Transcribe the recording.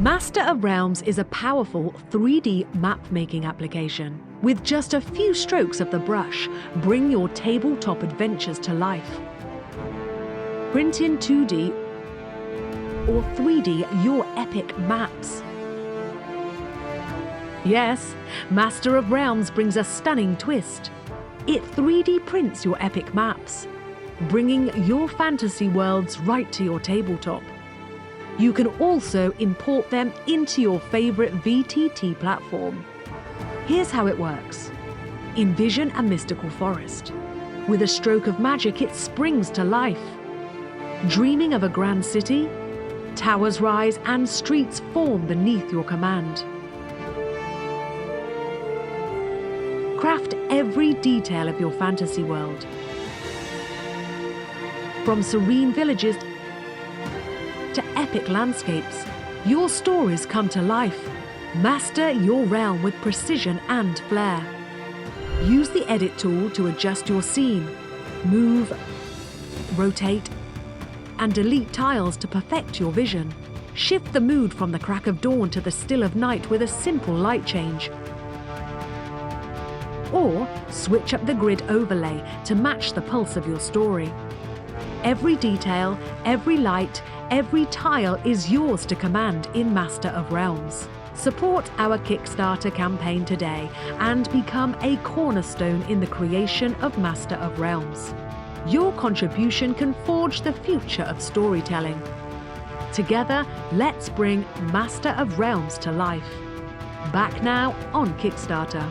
Master of Realms is a powerful 3D map-making application. With just a few strokes of the brush, bring your tabletop adventures to life. Print in 2D or 3D your epic maps. Yes, Master of Realms brings a stunning twist. It 3D prints your epic maps, bringing your fantasy worlds right to your tabletop. You can also import them into your favorite VTT platform. Here's how it works. Envision a mystical forest. With a stroke of magic, it springs to life. Dreaming of a grand city? Towers rise and streets form beneath your command. Craft every detail of your fantasy world. From serene villages to epic landscapes, your stories come to life. Master your realm with precision and flair. Use the edit tool to adjust your scene, move, rotate, and delete tiles to perfect your vision. Shift the mood from the crack of dawn to the still of night with a simple light change. Or switch up the grid overlay to match the pulse of your story. Every detail, every light, every tile is yours to command in Master of Realms. Support our Kickstarter campaign today and become a cornerstone in the creation of Master of Realms. Your contribution can forge the future of storytelling. Together, let's bring Master of Realms to life. Back now on Kickstarter.